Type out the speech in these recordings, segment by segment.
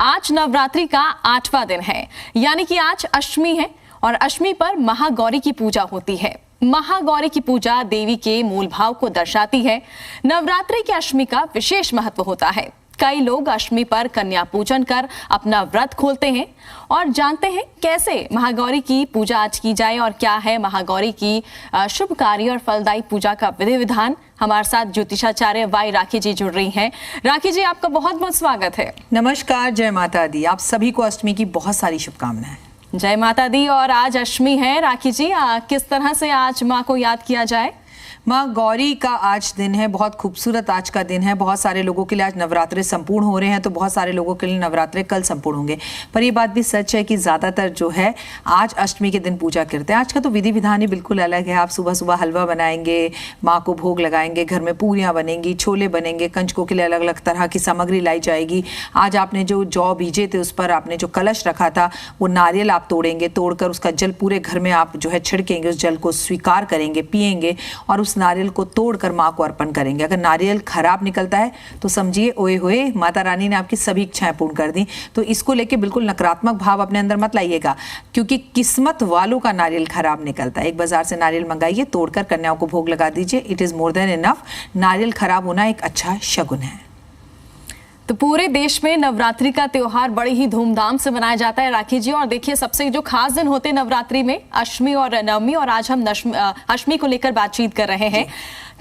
आज नवरात्रि का 8वां दिन है, यानी कि आज अष्टमी है और अष्टमी पर महागौरी की पूजा होती है। महागौरी की पूजा देवी के मूल भाव को दर्शाती है। नवरात्रि की अष्टमी का विशेष महत्व होता है। कई लोग अष्टमी पर कन्या पूजन कर अपना व्रत खोलते हैं और जानते हैं कैसे महागौरी की पूजा आज की जाए और क्या है महागौरी की शुभकारी और फलदायी पूजा का विधि विधान। हमारे साथ ज्योतिषाचार्य वाई राखी जी जुड़ रही हैं। राखी जी, आपका बहुत बहुत स्वागत है। नमस्कार, जय माता दी। आप सभी को अष्टमी की बहुत सारी शुभकामनाएं। जय माता दी। और आज अष्टमी है राखी जी, किस तरह से आज माँ को याद किया जाए? माँ गौरी का आज दिन है, बहुत खूबसूरत आज का दिन है। बहुत सारे लोगों के लिए आज नवरात्रे संपूर्ण हो रहे हैं, तो बहुत सारे लोगों के लिए नवरात्रे कल संपूर्ण होंगे। पर ये बात भी सच है कि ज़्यादातर जो है आज अष्टमी के दिन पूजा करते हैं। आज का तो विधि विधान ही बिल्कुल अलग है। आप सुबह सुबह हलवा बनाएंगे, माँ को भोग लगाएंगे, घर में पूरियाँ बनेंगी, छोले बनेंगे, कंजकों के लिए अलग अलग तरह की सामग्री लाई जाएगी। आज आपने जो जौ बीजे थे उस पर आपने जो कलश रखा था वो नारियल आप तोड़ेंगे, तोड़कर उसका जल पूरे घर में आप जो है छिड़केंगे, उस जल को स्वीकार करेंगे, पिएंगे और उस नारियल को तोड़कर माँ को अर्पण करेंगे। अगर नारियल खराब निकलता है तो समझिए ओए होए, माता रानी ने आपकी सभी इच्छाएं पूर्ण कर दी। तो इसको लेके बिल्कुल नकारात्मक भाव अपने अंदर मत लाइएगा, क्योंकि किस्मत वालों का नारियल खराब निकलता है। एक बाजार से नारियल मंगाइए, तोड़कर कन्याओं को भोग लगा दीजिए। It is more than enough. नारियल खराब होना एक अच्छा शगुन है। तो पूरे देश में नवरात्रि का त्योहार बड़ी ही धूमधाम से मनाया जाता है राखी जी। और देखिए, सबसे जो खास दिन होते हैं नवरात्रि में अष्टमी और नवमी, और आज हम अष्टमी को लेकर बातचीत कर रहे हैं।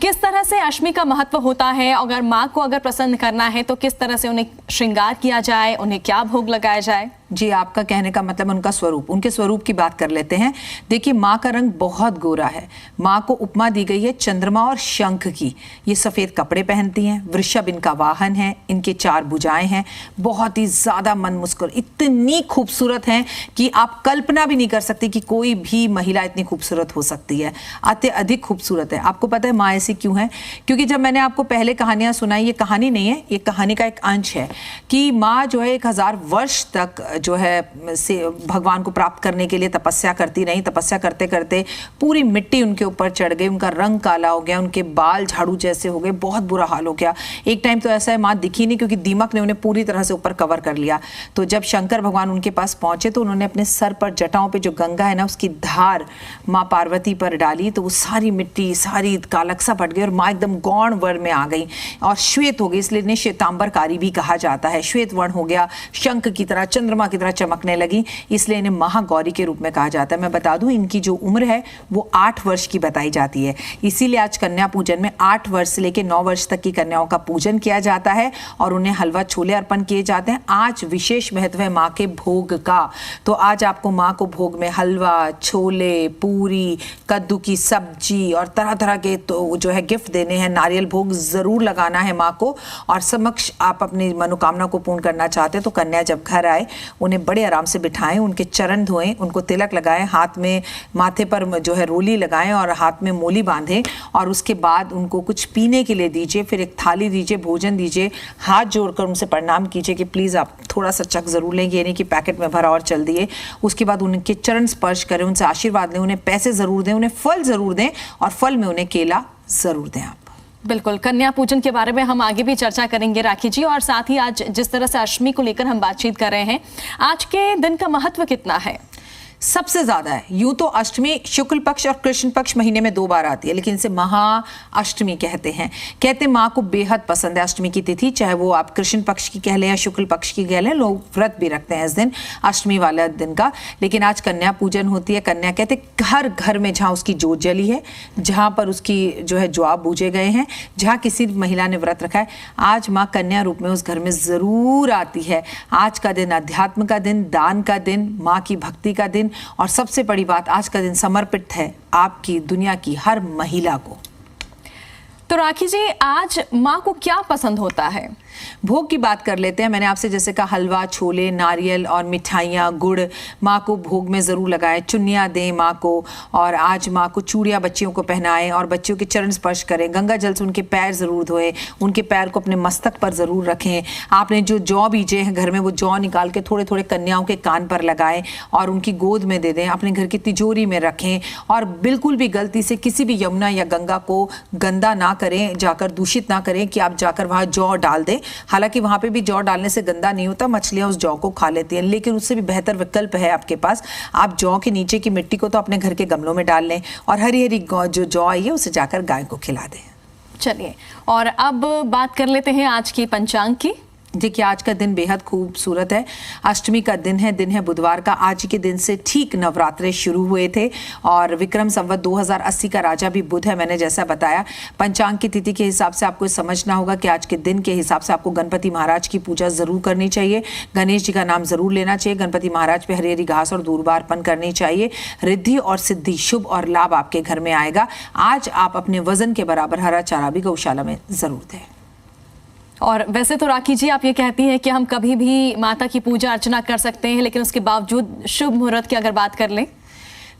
किस तरह से अष्टमी का महत्व होता है? अगर माँ को अगर प्रसन्न करना है तो किस तरह से उन्हें श्रृंगार किया जाए, उन्हें क्या भोग लगाया जाए? जी, आपका कहने का मतलब उनका स्वरूप, उनके स्वरूप की बात कर लेते हैं। देखिए, माँ का रंग बहुत गोरा है। माँ को उपमा दी गई है चंद्रमा और शंख की। ये सफ़ेद कपड़े पहनती हैं, वृषभ इनका वाहन है, इनके 4 भुजाएं हैं, बहुत ही ज़्यादा मन मुस्कुर, इतनी खूबसूरत हैं कि आप कल्पना भी नहीं कर सकते कि कोई भी महिला इतनी खूबसूरत हो सकती है। अत्यधिक खूबसूरत है। आपको पता है माँ ऐसी क्यों है? क्योंकि जब मैंने आपको पहले कहानियाँ सुनाई, ये कहानी नहीं है, ये कहानी का एक अंश है कि माँ जो है 1000 वर्ष तक जो है से भगवान को प्राप्त करने के लिए तपस्या करती रही। तपस्या करते करते पूरी मिट्टी उनके ऊपर चढ़ गई, उनका रंग काला हो गया, उनके बाल झाड़ू जैसे हो गए, बहुत बुरा हाल हो गया। एक टाइम तो ऐसा है माँ दिखी नहीं, क्योंकि दीमक ने उन्हें पूरी तरह से ऊपर कवर कर लिया। तो जब शंकर भगवान उनके पास पहुंचे तो उन्होंने अपने सर पर, जटाओं पे जो गंगा है ना, उसकी धार माँ पार्वती पर डाली, तो वो सारी मिट्टी सारी कालकसा फट गई और माँ एकदम गौण वर्ण में आ गई और श्वेत हो गई। इसलिए इन्हें श्वेतांबरकारी भी कहा जाता है। श्वेत वर्ण हो गया, शंख की तरह, चंद्रमा की तरह चमकने लगी, इसलिए इन्हें महागौरी के रूप में कहा जाता है। मैं बता दूं, इनकी जो उम्र है वो 8 वर्ष की बताई जाती है। इसीलिए आज कन्या पूजन में 8 वर्ष से लेकर 9 वर्ष तक की कन्याओं का पूजन किया जाता है और उन्हें हलवा छोले अर्पण किए जाते हैं। आज विशेष महत्व है माँ के भोग का। तो आज आपको माँ को भोग में हलवा, छोले, पूरी, कद्दू की सब्जी और तरह तरह के तो जो है गिफ्ट देने हैं। नारियल भोग जरूर लगाना है माँ को। और समक्ष आप अपनी मनोकामना को पूर्ण करना चाहते हैं तो कन्या जब घर आए उन्हें बड़े आराम से बिठाएं, उनके चरण धोएं, उनको तिलक लगाएं, हाथ में माथे पर जो है रोली लगाएं और हाथ में मोली बांधें और उसके बाद उनको कुछ पीने के लिए दीजिए। फिर एक थाली दीजिए, भोजन दीजिए, हाथ जोड़कर उनसे प्रणाम कीजिए कि प्लीज़ आप थोड़ा सा चख ज़रूर लें, ये नहीं कि पैकेट में भरा और चल दिए। उसके बाद उनके चरण स्पर्श करें, उनसे आशीर्वाद लें, उन्हें पैसे ज़रूर दें, उन्हें फल ज़रूर दें और फल में उन्हें केला ज़रूर दें। आप बिल्कुल, कन्या पूजन के बारे में हम आगे भी चर्चा करेंगे राखी जी। और साथ ही आज जिस तरह से अष्टमी को लेकर हम बातचीत कर रहे हैं, आज के दिन का महत्व कितना है? सबसे ज्यादा है। यूं तो अष्टमी शुक्ल पक्ष और कृष्ण पक्ष महीने में 2 बार आती है, लेकिन इसे महा अष्टमी कहते हैं। कहते हैं माँ को बेहद पसंद है अष्टमी की तिथि, चाहे वो आप कृष्ण पक्ष की कह लें या शुक्ल पक्ष की कह लें। लोग व्रत भी रखते हैं इस दिन, अष्टमी वाले दिन का। लेकिन आज कन्या पूजन होती है। कन्या कहते घर घर में जहाँ उसकी जोत जली है, जहाँ पर उसकी जो है ज्वाब बूझे गए हैं, जहाँ किसी महिला ने व्रत रखा है, आज माँ कन्या रूप में उस घर में जरूर आती है। आज का दिन अध्यात्म का दिन, दान का दिन, माँ की भक्ति का दिन और सबसे बड़ी बात, आज का दिन समर्पित है आपकी दुनिया की हर महिला को। तो राखी जी, आज माँ को क्या पसंद होता है? भोग की बात कर लेते हैं। मैंने आपसे जैसे कहा, हलवा, छोले, नारियल और मिठाइयाँ, गुड़ माँ को भोग में ज़रूर लगाएं। चुन्नियाँ दें माँ को और आज माँ को चूड़ियाँ बच्चियों को पहनाएं और बच्चियों के चरण स्पर्श करें। गंगा जल से उनके पैर ज़रूर धोएं, उनके पैर को अपने मस्तक पर ज़रूर रखें। आपने जो जौ बीजे हैं घर में, वो जौ निकाल के थोड़े थोड़े कन्याओं के कान पर लगाएं और उनकी गोद में दे दें, अपने घर की तिजोरी में रखें। और बिल्कुल भी गलती से किसी भी यमुना या गंगा को गंदा ना करें, जाकर दूषित ना करें कि आप जाकर वहाँ जौ डाल दें। हालांकि वहां पे भी जौ डालने से गंदा नहीं होता, मछलियां उस जौ को खा लेती हैं, लेकिन उससे भी बेहतर विकल्प है आपके पास। आप जौ के नीचे की मिट्टी को तो अपने घर के गमलों में डाल लें और हरी हरी जो जौ आई है उसे जाकर गाय को खिला दें। चलिए, और अब बात कर लेते हैं आज की पंचांग की। देखिए, आज का दिन बेहद खूबसूरत है। अष्टमी का दिन है बुधवार का। आज के दिन से ठीक नवरात्रे शुरू हुए थे और विक्रम संवत 2080 का राजा भी बुध है। मैंने जैसा बताया, पंचांग की तिथि के हिसाब से आपको समझना होगा कि आज के दिन के हिसाब से आपको गणपति महाराज की पूजा जरूर करनी चाहिए, गणेश जी का नाम जरूर लेना चाहिए, गणपति महाराज पे हरी हरी घास और दूर्वा अर्पण करनी चाहिए। रिद्धि और सिद्धि, शुभ और लाभ आपके घर में आएगा। आज आप अपने वजन के बराबर हरा चारा भी गौशाला में जरूर दें। और वैसे तो राखी जी, आप ये कहती हैं कि हम कभी भी माता की पूजा अर्चना कर सकते हैं, लेकिन उसके बावजूद शुभ मुहूर्त की अगर बात कर लें,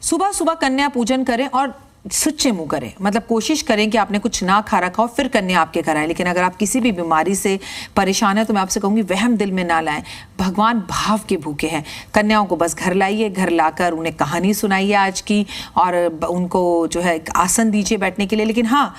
सुबह सुबह कन्या पूजन करें और सुच्चे मुंह करें। मतलब कोशिश करें कि आपने कुछ ना खा रखा हो फिर कन्या आपके घर आए। लेकिन अगर आप किसी भी बीमारी से परेशान है तो मैं आपसे कहूंगी वहम दिल में ना लाएं। भगवान भाव के भूखे हैं। कन्याओं को बस घर लाइए, घर लाकर उन्हें कहानी सुनाइए आज की, और उनको जो है आसन दीजिए बैठने के लिए। लेकिन हाँ,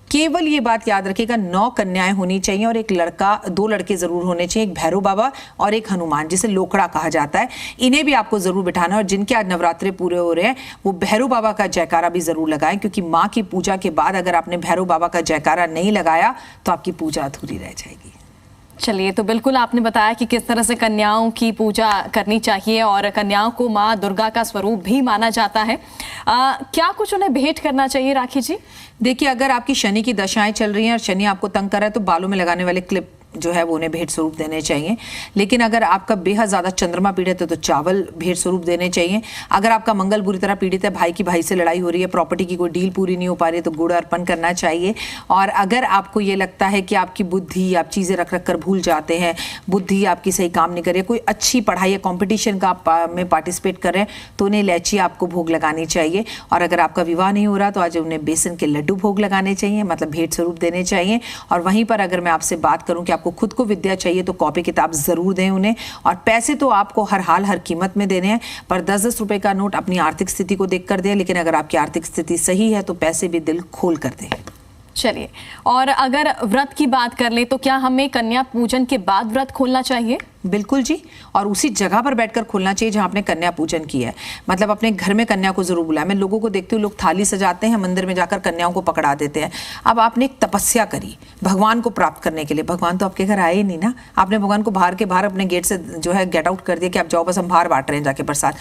केवल ये बात याद रखिएगा, 9 कन्याएं होनी चाहिए और एक लड़का, 2 लड़के जरूर होने चाहिए, एक भैरव बाबा और एक हनुमान, जिसे लोकड़ा कहा जाता है। इन्हें भी आपको जरूर बिठाना है। और जिनके आज नवरात्रे पूरे हो रहे हैं वो भैरव बाबा का जयकारा भी जरूर लगाएं, क्योंकि माँ की पूजा के बाद अगर आपने भैरव बाबा का जयकारा नहीं लगाया तो आपकी पूजा अधूरी रह जाएगी। चलिए, तो बिल्कुल आपने बताया कि किस तरह से कन्याओं की पूजा करनी चाहिए और कन्याओं को माँ दुर्गा का स्वरूप भी माना जाता है। क्या कुछ उन्हें भेंट करना चाहिए राखी जी? देखिए, अगर आपकी शनि की दशाएं चल रही हैं और शनि आपको तंग कर रहा है तो बालों में लगाने वाले क्लिप जो है वो उन्हें भेंट स्वरूप देने चाहिए। लेकिन अगर आपका बेहद ज़्यादा चंद्रमा पीड़ित है तो चावल भेंट स्वरूप देने चाहिए। अगर आपका मंगल बुरी तरह पीड़ित है, भाई की भाई से लड़ाई हो रही है, प्रॉपर्टी की कोई डील पूरी नहीं हो पा रही है, तो गुड़ अर्पण करना चाहिए। और अगर आपको ये लगता है कि आपकी बुद्धि, आप चीज़ें रख रख कर भूल जाते हैं, बुद्धि आपकी सही काम नहीं कर रही है, कोई अच्छी पढ़ाई या कॉम्पिटिशन का आप में पार्टिसिपेट कर रहे हैं तो उन्हें इलायची आपको भोग लगानी चाहिए। और अगर आपका विवाह नहीं हो रहा तो आज उन्हें बेसन के लड्डू भोग लगाने चाहिए, मतलब भेंट स्वरूप देने चाहिए। और वहीं पर अगर मैं आपसे बात करूं कि आपको खुद को विद्या चाहिए तो कॉपी किताब जरूर दें उन्हें। और पैसे तो आपको हर हाल हर कीमत में देने हैं, पर 10-10 रुपए का नोट अपनी आर्थिक स्थिति को देख कर दें। लेकिन अगर आपकी आर्थिक स्थिति सही है तो पैसे भी दिल खोल कर दें। चलिए, और अगर व्रत की बात कर ले तो क्या हमें कन्या पूजन के बाद व्रत खोलना चाहिए? बिल्कुल जी, और उसी जगह पर बैठकर खोलना चाहिए जहां आपने कन्या पूजन किया है। मतलब अपने घर में कन्या को जरूर बुलाएं। मैं लोगों को देखती हूँ, लोग थाली सजाते हैं, मंदिर में जाकर कन्याओं को पकड़ा देते हैं। अब आपने एक तपस्या करी भगवान को प्राप्त करने के लिए, भगवान तो आपके घर आए ही नहीं ना। आपने भगवान को बाहर के बाहर अपने गेट से जो है गेट आउट कर दिया कि आप जाओ, बस हम बाहर बांट रहे हैं जाके प्रसाद।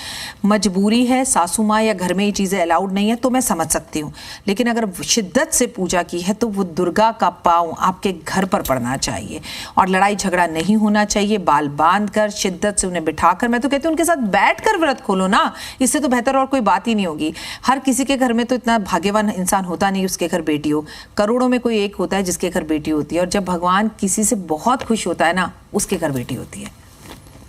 मजबूरी है, सासू माँ या घर में ये चीज़ें अलाउड नहीं है तो मैं समझ सकती हूँ। लेकिन अगर शिद्दत से पूजा की है तो वो दुर्गा का पाँव आपके घर पर पड़ना चाहिए और लड़ाई झगड़ा नहीं होना चाहिए। बाल बांध कर, शिद्दत से उन्हें बिठाकर, मैं तो कहती हूँ उनके साथ बैठकर व्रत खोलो ना, इससे तो बेहतर और कोई बात ही नहीं होगी। हर किसी के घर में तो इतना भाग्यवान इंसान होता नहीं उसके घर बेटी हो, करोड़ों में कोई एक होता है जिसके घर बेटी होती है। और जब भगवान किसी से बहुत खुश होता है ना, उसके घर बेटी होती है।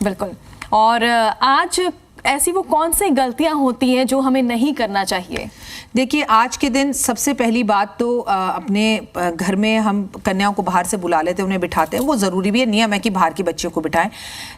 बिल्कुल। और आज ऐसी वो कौन सी गलतियां होती हैं जो हमें नहीं करना चाहिए? देखिए, आज के दिन सबसे पहली बात तो अपने घर में हम कन्याओं को बाहर से बुला लेते हैं, उन्हें बिठाते हैं। वो ज़रूरी भी है, नियम है कि बाहर की बच्चियों को बिठाएं।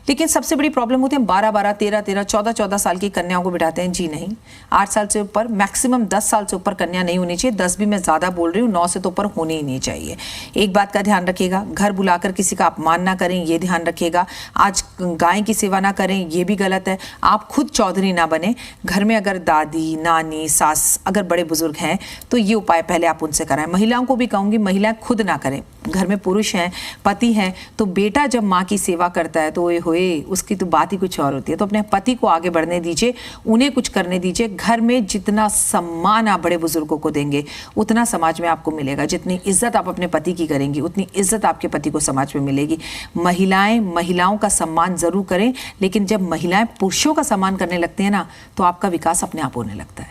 लेकिन सबसे बड़ी प्रॉब्लम होती है 12-12, 13-13, 14-14 साल की कन्याओं को बिठाते हैं। जी नहीं, 8 साल से ऊपर, मैक्सिमम 10 साल से ऊपर कन्या नहीं होनी चाहिए। 10 भी मैं ज़्यादा बोल रही हूँ, 9 से तो ऊपर होनी ही नहीं चाहिए। एक बात का ध्यान रखिएगा, घर बुलाकर किसी का अपमान ना करें, ये ध्यान रखिएगा। आज गाय की सेवा ना करें, ये भी गलत है। आप खुद चौधरी ना बने। घर में अगर दादी, नानी, सास, अगर बड़े बुजुर्ग हैं तो ये उपाय पहले आप उनसे कराएं। महिलाओं को भी कहूंगी, महिलाएं खुद ना करें। घर में पुरुष हैं, पति हैं, तो बेटा जब माँ की सेवा करता है तो ये होए, उसकी तो बात ही कुछ और होती है। तो अपने पति को आगे बढ़ने दीजिए, उन्हें कुछ करने दीजिए। घर में जितना सम्मान आप बड़े बुजुर्गों को देंगे उतना समाज में आपको मिलेगा। जितनी इज्जत आप अपने पति की करेंगी उतनी इज्जत आपके पति को समाज में मिलेगी। महिलाएं महिलाओं का सम्मान जरूर करें, लेकिन जब महिलाएं पुरुषों का सम्मान करने लगती हैं ना तो आपका विकास अपने आप होने लगता है।